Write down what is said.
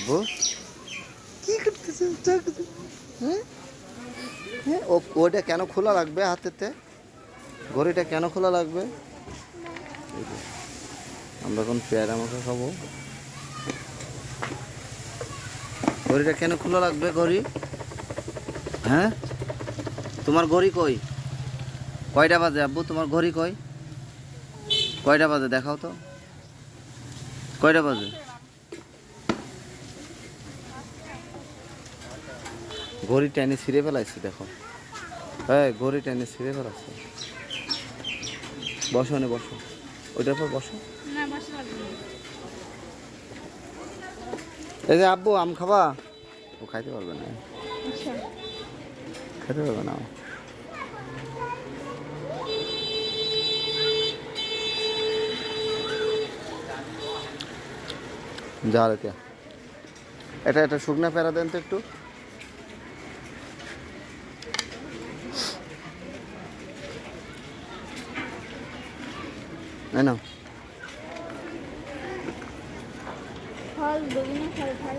আব্বু কি করতেছে? হ্যাঁ হ্যাঁ, ওটা কেন খোলা লাগবে হাতেতে? ঘড়িটা কেন খোলা লাগবে? এই যে, আমরা এখন পেয়ারা মাখা খাবো। ঘড়িটা কেন খোলা লাগবে ঘড়ি? হ্যাঁ, তোমার ঘড়ি কই? কয়টা বাজে আব্বু? তোমার ঘড়ি কই? কয়টা বাজে দেখাও তো, কয়টা বাজে? ঘড়ি টেনে ছিঁড়ে ফেলাইছি দেখো। হ্যাঁ, ঘড়ি টেনে ছিঁড়ে ফেলাচ্ছে। বসো নে, বসো ওইটার পর বসো। এই যে আব্বু, আম খাবা? ও খাইতে পারবে না, খেতে পারবে না। যা রেখে এটা এটা শুকনা পেয়ারা দেন তো একটু। না ফল বিভিন্ন ফল খাই।